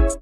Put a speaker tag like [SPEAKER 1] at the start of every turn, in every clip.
[SPEAKER 1] तो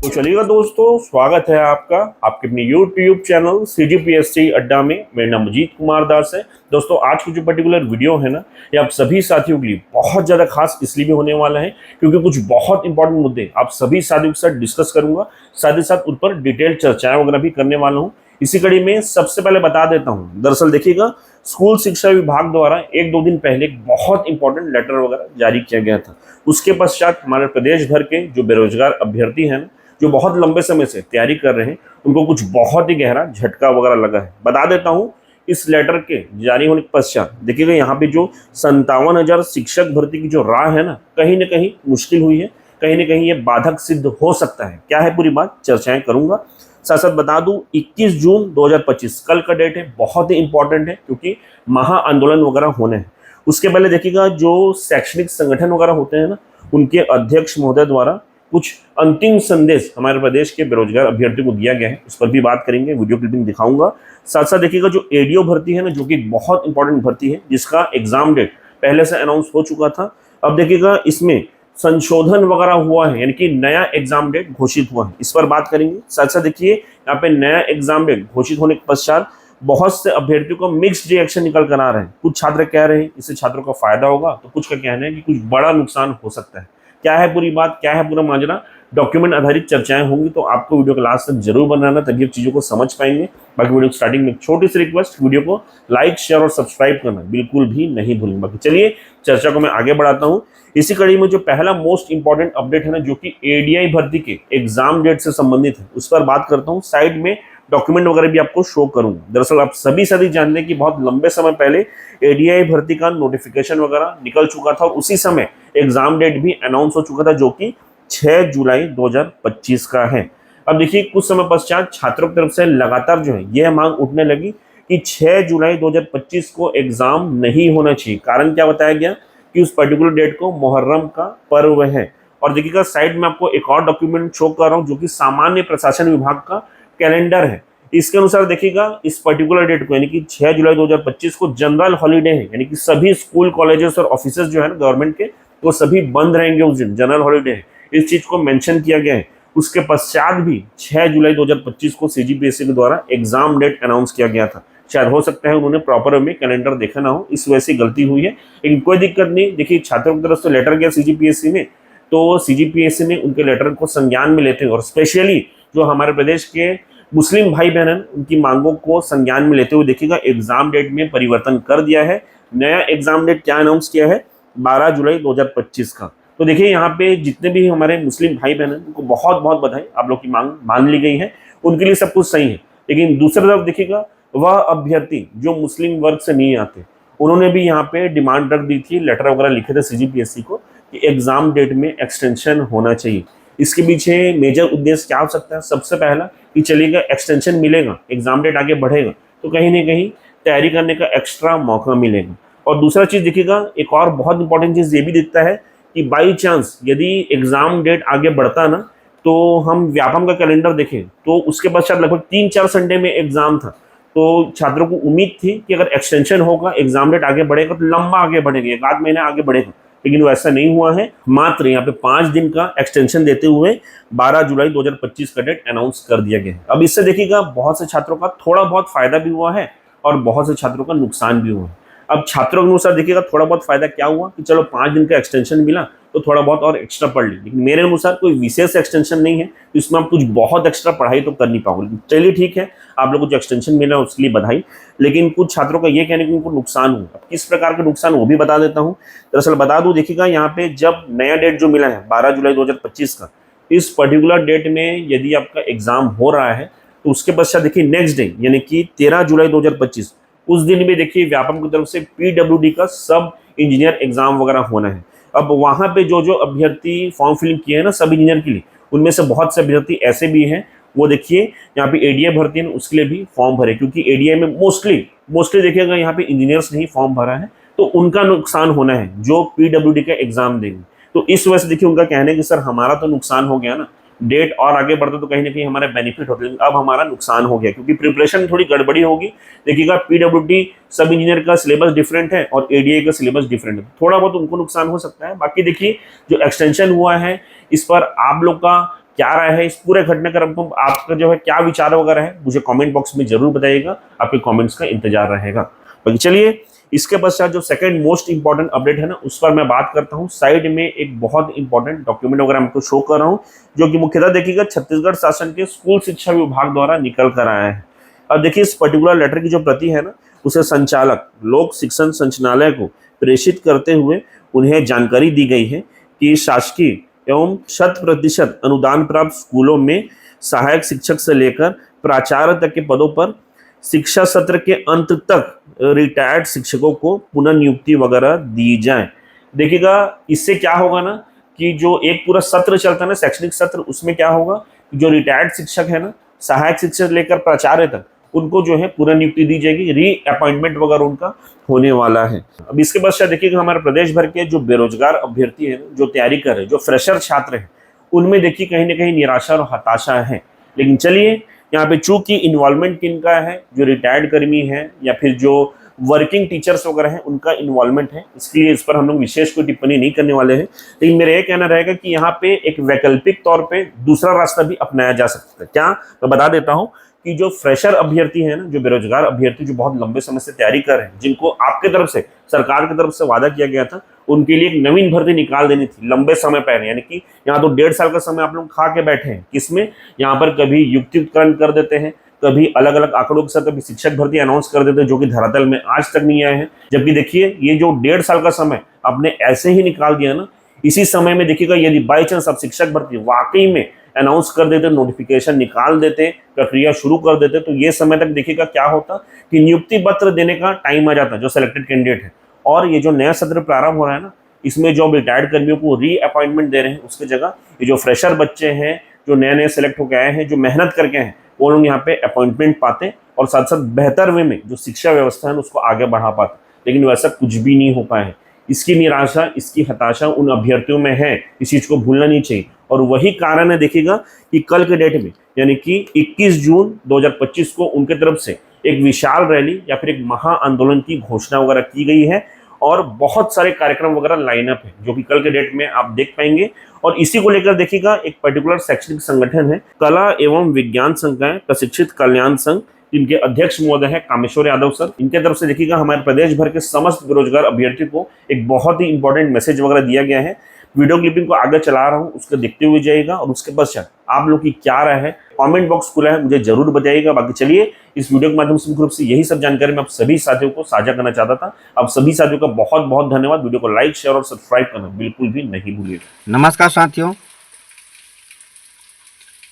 [SPEAKER 1] चलिएगा दोस्तों, स्वागत है आपका आपके अपने YouTube चैनल CGPSC अड्डा में। मेरा नाम अजीत कुमार दास है। दोस्तों, आज की जो पर्टिकुलर वीडियो है ना, ये आप सभी साथियों के लिए बहुत ज़्यादा खास इसलिए भी होने वाला है क्योंकि कुछ बहुत इंपॉर्टेंट मुद्दे आप सभी साथियों के साथ डिस्कस करूंगा, साथ ही साथ उन पर डिटेल चर्चाएं वगैरह भी करने वाला हूँ। इसी कड़ी में सबसे पहले बता देता हूँ, दरअसल देखिएगा, स्कूल शिक्षा विभाग द्वारा एक दो दिन पहले एक बहुत इंपॉर्टेंट लेटर वगैरह जारी किया गया था। उसके पश्चात हमारे प्रदेश भर के जो बेरोजगार अभ्यर्थी हैं, जो बहुत लंबे समय से तैयारी कर रहे हैं, उनको कुछ बहुत ही गहरा झटका वगैरह लगा है। बता देता हूँ, इस लेटर के जारी होने के पश्चात देखिएगा, यहाँ पे जो 57,000 शिक्षक भर्ती की जो राह है ना कहीं मुश्किल हुई है, कहीं ना कहीं ये बाधक सिद्ध हो सकता है। क्या है पूरी बात, चर्चाएं करूंगा। साथ साथ बता दूं, 21 जून 2025 कल का डेट है, बहुत ही इंपॉर्टेंट है क्योंकि महा आंदोलन वगैरह होने हैं। उसके पहले देखिएगा, जो शैक्षणिक संगठन वगैरह होते हैं ना, उनके अध्यक्ष महोदय द्वारा कुछ अंतिम संदेश हमारे प्रदेश के बेरोजगार अभ्यर्थियों को दिया गया है, उस पर भी बात करेंगे, वीडियो क्लिपिंग दिखाऊंगा। साथ साथ देखिएगा, जो एडीओ भर्ती है ना, जो कि बहुत इंपॉर्टेंट भर्ती है, जिसका एग्जाम डेट पहले से अनाउंस हो चुका था। अब देखिएगा, इसमें संशोधन वगैरह हुआ है, यानी कि नया एग्जाम डेट घोषित हुआ है, इस पर बात करेंगे। साथ साथ देखिए, यहाँ पे नया एग्जाम डेट घोषित होने के पश्चात बहुत से अभ्यर्थियों को मिक्स्ड रिएक्शन निकल कर आ रहे हैं। कुछ छात्र कह रहे हैं इससे छात्रों का फायदा होगा, तो कुछ का कहना है कि कुछ बड़ा नुकसान हो सकता है। क्या है पूरी बात, क्या है पूरा माजरा, डॉक्यूमेंट आधारित चर्चाएं होंगी, तो आपको वीडियो को लास्ट तक जरूर बनाना, तभी आप चीज़ों को समझ पाएंगे। बाकी वीडियो स्टार्टिंग में छोटी सी रिक्वेस्ट, वीडियो को लाइक शेयर और सब्सक्राइब करना बिल्कुल भी नहीं भूलें। बाकी चलिए चर्चा को मैं आगे बढ़ाता हूँ। इसी कड़ी में जो पहला मोस्ट इंपॉर्टेंट अपडेट है ना, जो कि एडीआई भर्ती के एग्जाम डेट से संबंधित है, उस पर बात करता हूँ। साइड में डॉक्यूमेंट वगैरह भी आपको शो करूंगा। दरअसल आप सभी साथी जानते हैं कि बहुत लंबे समय पहले एडीआई भर्ती का नोटिफिकेशन वगैरह निकल चुका था और उसी समय एग्जाम डेट भी अनाउंस हो चुका था, जो कि 6 जुलाई 2025 का है। अब देखिए, कुछ समय पश्चात छात्रों की तरफ से लगातार जो है यह मांग उठने लगी कि 6 जुलाई 2025 को एग्जाम नहीं होना चाहिए। कारण क्या बताया गया कि उस पर्टिकुलर डेट को मुहर्रम का पर्व है। और देखिएगा, साइड में आपको एक और डॉक्यूमेंट शो कर रहा हूँ, जो कि सामान्य प्रशासन विभाग का कैलेंडर है। इसके अनुसार देखिएगा, इस पर्टिकुलर डेट को यानी कि 6 जुलाई 2025 को जनरल हॉलीडे है, यानी कि सभी स्कूल कॉलेजेस और ऑफिसेज जो है ना गवर्नमेंट के, वो सभी बंद रहेंगे उस दिन, जनरल हॉलीडे है, इस चीज को मेंशन किया गया है। उसके पश्चात भी 6 जुलाई 2025 को सीजीपीएससी के द्वारा एग्जाम डेट अनाउंस किया गया था। शायद हो सकता है उन्होंने प्रॉपर में कैलेंडर देखा ना हो, इस वजह से गलती हुई है, लेकिन कोई दिक्कत नहीं। देखिए, छात्रों की तरफ से लेटर गया सीजीपीएससी में, तो सीजीपीएससी ने उनके लेटर को संज्ञान में लेते हुए और स्पेशली जो हमारे प्रदेश के मुस्लिम भाई बहन हैं, उनकी मांगों को संज्ञान में लेते हुए देखिएगा एग्जाम डेट में परिवर्तन कर दिया है। नया एग्जाम डेट क्या अनाउंस किया है, 12 जुलाई 2025 का। तो देखिए, यहाँ पे जितने भी हमारे मुस्लिम भाई बहन हैं, उनको बहुत बहुत बधाई, आप लोग की मांग मान ली गई है, उनके लिए सब कुछ सही है। लेकिन दूसरी तरफ देखिएगा, वह अभ्यर्थी जो मुस्लिम वर्ग से नहीं आते, उन्होंने भी यहाँ पे डिमांड रख दी थी, लेटर वगैरह लिखे थे सीजीपीएससी को कि एग्जाम डेट में एक्सटेंशन होना चाहिए। इसके पीछे मेजर उद्देश्य क्या हो सकता है, सबसे पहला कि चलिएगा एक्सटेंशन मिलेगा, एग्जाम डेट आगे बढ़ेगा, तो कहीं ना कहीं तैयारी करने का एक्स्ट्रा मौका मिलेगा। और दूसरा चीज़ देखिएगा, एक और बहुत इंपॉर्टेंट चीज़ ये भी दिखता है कि बाई चांस यदि एग्जाम डेट आगे बढ़ता ना, तो हम व्यापम का कैलेंडर देखें तो उसके पश्चात लगभग 3-4 संडे में एग्जाम था। तो छात्रों को उम्मीद थी कि अगर एक्सटेंशन होगा, एग्जाम डेट आगे बढ़ेगा, तो लंबा आगे बढ़ेगा, 1 आध महीने आगे बढ़ेगा। लेकिन वो ऐसा नहीं हुआ है, मात्र यहाँ पे 5 दिन का एक्सटेंशन देते हुए 12 जुलाई 2025 का डेट अनाउंस कर दिया गया है। अब इससे देखिएगा, बहुत से छात्रों का थोड़ा बहुत फायदा भी हुआ है और बहुत से छात्रों का नुकसान भी हुआ है। अब छात्रों के अनुसार देखिएगा, थोड़ा बहुत फायदा क्या हुआ कि चलो 5 दिन का एक्सटेंशन मिला, तो थोड़ा बहुत और एक्स्ट्रा पढ़ ली। लेकिन मेरे अनुसार कोई विशेष एक्सटेंशन नहीं है, तो इसमें आप कुछ बहुत एक्स्ट्रा पढ़ाई तो कर नहीं पाओगे। चलिए ठीक है, आप लोग को जो एक्सटेंशन मिला उसके लिए बधाई। लेकिन कुछ छात्रों का ये कहने कि उनको नुकसान हुआ, किस प्रकार का नुकसान वो भी बता देता हूँ। दरअसल बता दूं, देखिएगा, यहाँ पे जब नया डेट जो मिला है 12 जुलाई 2025 का, इस पर्टिकुलर डेट में यदि आपका एग्जाम हो रहा है, तो उसके पश्चात देखिए नेक्स्ट डे यानी कि 13 जुलाई 2025, उस दिन भी देखिए व्यापम की तरफ से पीडब्ल्यूडी का सब इंजीनियर एग्जाम वगैरह होना है। अब वहाँ पे जो जो अभ्यर्थी फॉर्म फिलिंग किए हैं ना सब इंजीनियर के लिए, उनमें से बहुत से अभ्यर्थी ऐसे भी हैं, वो देखिए यहाँ पे एडीआई भर्ती है उसके लिए भी फॉर्म भरे, क्योंकि एडीआई में मोस्टली देखिएगा यहाँ पे इंजीनियर्स नहीं फॉर्म भरा है, तो उनका नुकसान होना है जो पीडब्ल्यूडी का एग्जाम देंगे। तो इस वजह से देखिए उनका कहना है कि सर हमारा तो नुकसान हो गया ना, डेट और आगे बढ़ते तो कहीं ना कहीं हमारे बेनिफिट होते हैं, अब हमारा नुकसान हो गया क्योंकि प्रिपरेशन थोड़ी गड़बड़ी होगी। देखिएगा पीडब्ल्यूडी सब इंजीनियर का सिलेबस डिफरेंट है और एडीए का सिलेबस डिफरेंट है, थोड़ा बहुत उनको नुकसान हो सकता है। बाकी देखिए जो एक्सटेंशन हुआ है इस पर आप लोग का क्या राय है, इस पूरे घटनाक्रम को आपका जो है क्या विचार वगैरह है, मुझे कमेंट बॉक्स में जरूर बताइएगा, आपके कमेंट्स का इंतजार रहेगा। बाकी चलिए इसके पश्चात जो सेकंड मोस्ट इंपॉर्टेंट अपडेट है ना उस पर मैं बात करता हूं। साइड में एक बहुत इंपॉर्टेंट डॉक्यूमेंट वगैरह हमको शो कर रहा हूं जो कि मुख्यतः देखिएगा छत्तीसगढ़ शासन के स्कूल शिक्षा विभाग द्वारा निकल कर आया है। अब देखिए इस पर्टिकुलर लेटर की जो प्रति है ना उसे संचालक लोक शिक्षण संचालनालय को प्रेषित करते हुए उन्हें जानकारी दी गई है कि शासकीय एवं 100% अनुदान प्राप्त स्कूलों में सहायक शिक्षक से लेकर प्राचार्य तक के पदों पर शिक्षा सत्र के अंत तक रिटायर्ड शिक्षकों को पुनर्नियुक्ति वगैरह दी जाए। देखिएगा इससे क्या होगा ना कि जो एक पूरा सत्र चलता है ना शैक्षणिक सत्र, उसमें क्या होगा जो रिटायर्ड शिक्षक है ना सहायक शिक्षक लेकर प्राचार्य तक उनको जो है पुनर्नियुक्ति दी जाएगी, री अपॉइंटमेंट वगैरह उनका होने वाला है। अब इसके पश्चात देखिएगा हमारे प्रदेश भर के जो बेरोजगार अभ्यर्थी है जो तैयारी कर रहे हैं, जो फ्रेशर छात्र हैं, उनमें देखिए कहीं ना कहीं निराशा और हताशा है। लेकिन चलिए यहाँ पे चूंकि इन्वॉल्वमेंट किनका है, जो रिटायर्ड कर्मी है या फिर जो वर्किंग टीचर्स वगैरह हैं उनका इन्वॉल्वमेंट है, इसलिए इस पर हम लोग विशेष कोई टिप्पणी नहीं करने वाले हैं। लेकिन मेरा ये कहना रहेगा कि यहाँ पे एक वैकल्पिक तौर पे दूसरा रास्ता भी अपनाया जा सकता है। क्या मैं बता देता हूँ कि जो फ्रेशर अभ्यर्थी है ना, जो बेरोजगार अभ्यर्थी जो बहुत लंबे समय से तैयारी कर रहे हैं, जिनको आपके तरफ से सरकार की तरफ से वादा किया गया था, उनके लिए एक नवीन भर्ती निकाल देनी थी लंबे समय पहले। यानी कि यहाँ तो 1.5 साल का समय आप लोग खा के बैठे हैं, किसमें यहाँ पर कभी युक्तिकरण कर देते हैं, कभी अलग अलग आंकड़ों के साथ कभी शिक्षक भर्ती अनाउंस कर देते हैं जो कि धरातल में आज तक नहीं आए हैं। जबकि देखिए ये जो 1.5 साल का समय आपने ऐसे ही निकाल दिया ना, इसी समय में देखिएगा यदि बाई चांस आप शिक्षक भर्ती वाकई में अनाउंस कर देते, नोटिफिकेशन निकाल देते, प्रक्रिया शुरू कर देते, तो ये समय तक देखिएगा क्या होता कि नियुक्ति पत्र देने का टाइम आ जाता जो सिलेक्टेड कैंडिडेट है। और ये जो नया सत्र प्रारंभ हो रहा है ना, इसमें जो रिटायर्ड कर्मियों को री अपॉइंटमेंट दे रहे हैं उसकी जगह ये जो फ्रेशर बच्चे हैं जो नए नए सेलेक्ट होकर आए हैं, जो मेहनत करके हैं, वो लोग यहाँ पे अपॉइंटमेंट पाते और साथ साथ बेहतर वे में जो शिक्षा व्यवस्था है उसको आगे बढ़ा पाते। लेकिन वैसा कुछ भी नहीं हो पाया है। इसकी निराशा, इसकी हताशा उन अभ्यर्थियों में है, इस चीज को भूलना नहीं चाहिए। और वही कारण है देखिएगा कि कल के डेट में यानी कि 21 जून 2025 को उनके तरफ से एक विशाल रैली या फिर एक महा आंदोलन की घोषणा वगैरह की गई है और बहुत सारे कार्यक्रम वगैरह लाइनअप है जो कि कल के डेट में आप देख पाएंगे। और इसी को लेकर देखिएगा एक पर्टिकुलर शैक्षणिक संगठन है कला एवं विज्ञान संकाय प्रशिक्षित कल्याण संघ, इनके अध्यक्ष महोदय है कामेश्वर यादव सर। इनके तरफ से देखिएगा हमारे प्रदेश भर के समस्त बेरोजगार अभ्यर्थी को एक बहुत ही इंपॉर्टेंट मैसेज वगैरह दिया गया है। वीडियो क्लिपिंग को आगे चला रहा हूं, उसको देखते हुए जाइएगा और उसके पश्चात आप लोग की क्या राय है, कमेंट बॉक्स खुला है, मुझे जरूर बताइएगा। बाकी चलिए इस वीडियो के माध्यम से मुख्य रूप से यही सब जानकारी मैं आप सभी साथियों को साझा करना चाहता था। आप सभी साथियों का बहुत बहुत धन्यवाद। वीडियो को लाइक, शेयर और सब्सक्राइब करना बिल्कुल भी नहीं भूलिएगा।
[SPEAKER 2] नमस्कार साथियों,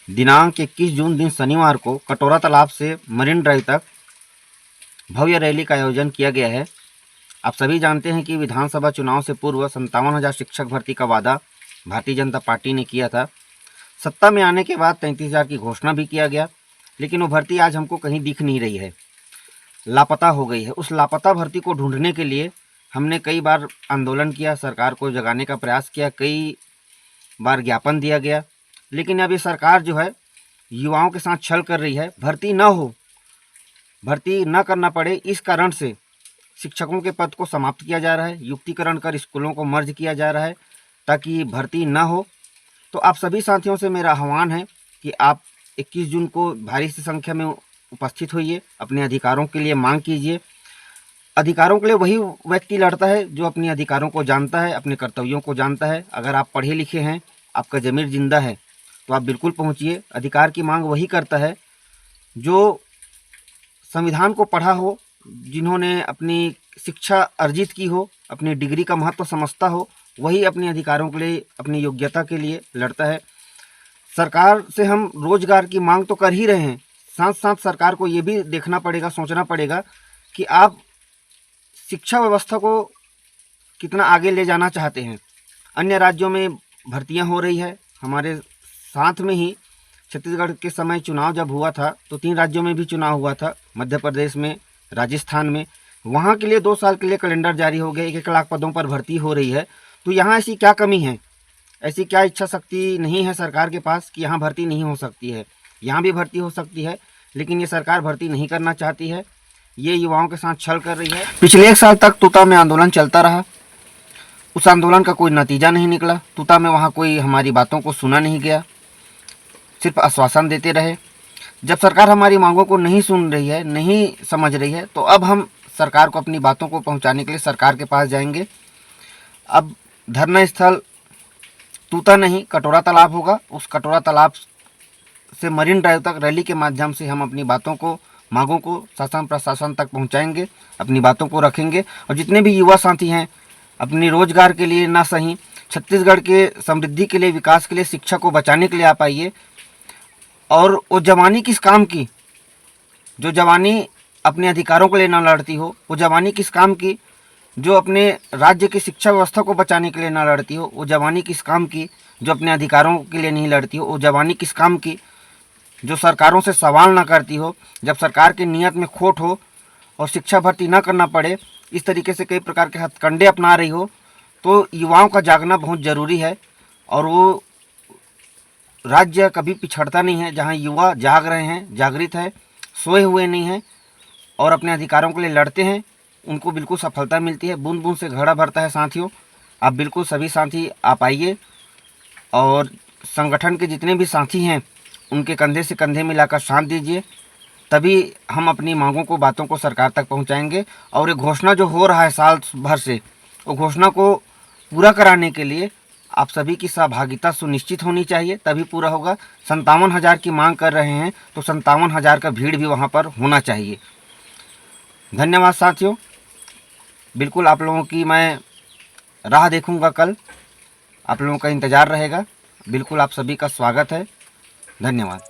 [SPEAKER 2] दिनांक 21 जून दिन शनिवार को कटोरा तालाब से मरीन ड्राइव तक भव्य रैली का आयोजन किया गया है। आप सभी जानते हैं कि विधानसभा चुनाव से पूर्व 57,000 शिक्षक भर्ती का वादा भारतीय जनता पार्टी ने किया था। सत्ता में आने के बाद 33,000 की घोषणा भी किया गया, लेकिन वो भर्ती आज हमको कहीं दिख नहीं रही है, लापता हो गई है। उस लापता भर्ती को ढूंढने के लिए हमने कई बार आंदोलन किया, सरकार को जगाने का प्रयास किया, कई बार ज्ञापन दिया गया, लेकिन अब ये सरकार जो है युवाओं के साथ छल कर रही है। भर्ती न करना पड़े इस कारण से शिक्षकों के पद को समाप्त किया जा रहा है, युक्तिकरण कर स्कूलों को मर्ज किया जा रहा है ताकि भर्ती न हो। तो आप सभी साथियों से मेरा आह्वान है कि आप 21 जून को भारी सी संख्या में उपस्थित होइए, अपने अधिकारों के लिए मांग कीजिए। अधिकारों के लिए वही व्यक्ति लड़ता है जो अपने अधिकारों को जानता है, अपने कर्तव्यों को जानता है। अगर आप पढ़े लिखे हैं, आपका ज़मीर जिंदा है, तो आप बिल्कुल पहुंचिए। अधिकार की मांग वही करता है जो संविधान को पढ़ा हो, जिन्होंने अपनी शिक्षा अर्जित की हो, अपनी डिग्री का महत्व समझता हो, वही अपने अधिकारों के लिए, अपनी योग्यता के लिए लड़ता है। सरकार से हम रोजगार की मांग तो कर ही रहे हैं, साथ साथ सरकार को ये भी देखना पड़ेगा, सोचना पड़ेगा कि आप शिक्षा व्यवस्था को कितना आगे ले जाना चाहते हैं। अन्य राज्यों में भर्तियां हो रही है, हमारे साथ में ही छत्तीसगढ़ के समय चुनाव जब हुआ था तो 3 राज्यों में भी चुनाव हुआ था, मध्य प्रदेश में, राजस्थान में। वहाँ के लिए 2 साल के लिए कैलेंडर जारी हो गया, 1-1 लाख पदों पर भर्ती हो रही है। तो यहाँ ऐसी क्या कमी है ऐसी क्या इच्छा शक्ति नहीं है सरकार के पास कि यहाँ भर्ती नहीं हो सकती है? यहाँ भी भर्ती हो सकती है, लेकिन ये सरकार भर्ती नहीं करना चाहती है। ये युवाओं के साथ छल कर रही है। पिछले 1 साल तक तूता में आंदोलन चलता रहा। उस आंदोलन का कोई नतीजा नहीं निकला। तूता में वहाँ कोई हमारी बातों को सुना नहीं गया, सिर्फ आश्वासन देते रहे। जब सरकार हमारी मांगों को नहीं सुन रही है, नहीं समझ रही है, तो अब हम सरकार को अपनी बातों को पहुंचाने के लिए सरकार के पास जाएंगे। अब धरना स्थल तूता नहीं, कटोरा तालाब होगा। उस कटोरा तालाब से मरीन ड्राइव तक रैली के माध्यम से हम अपनी बातों को, मांगों को शासन प्रशासन तक पहुंचाएंगे, अपनी बातों को रखेंगे। और जितने भी युवा साथी हैं, अपने रोजगार के लिए ना सही, छत्तीसगढ़ के समृद्धि के लिए, विकास के लिए, शिक्षा को बचाने के लिए आप आइए। और वो जवानी किस काम की जो जवानी अपने अधिकारों के लिए ना लड़ती हो, वो जवानी किस काम की जो अपने राज्य की शिक्षा व्यवस्था को बचाने के लिए ना लड़ती हो, वो जवानी किस काम की जो अपने अधिकारों के लिए नहीं लड़ती हो, वो जवानी किस काम की जो सरकारों से सवाल ना करती हो। जब सरकार की नीयत में खोट हो और शिक्षा भर्ती ना करना पड़े, इस तरीके से कई प्रकार के हथकंडे अपना रही हो, तो युवाओं का जागना बहुत ज़रूरी है। और वो राज्य कभी पिछड़ता नहीं है जहाँ युवा जाग रहे हैं, जागृत है, सोए हुए नहीं हैं और अपने अधिकारों के लिए लड़ते हैं, उनको बिल्कुल सफलता मिलती है। बूंद बूंद से घड़ा भरता है साथियों। आप बिल्कुल सभी साथी आप आइए और संगठन के जितने भी साथी हैं उनके कंधे से कंधे मिलाकर साथ दीजिए, तभी हम अपनी मांगों को, बातों को सरकार तक पहुंचाएंगे। और ये घोषणा जो हो रहा है साल भर से, वो घोषणा को पूरा कराने के लिए आप सभी की सहभागिता सुनिश्चित होनी चाहिए, तभी पूरा होगा। 57,000 की मांग कर रहे हैं तो 57,000 का भीड़ भी वहाँ पर होना चाहिए। धन्यवाद साथियों। बिल्कुल आप लोगों की मैं राह देखूंगा कल, आप लोगों का इंतज़ार रहेगा। बिल्कुल आप सभी का स्वागत है। धन्यवाद।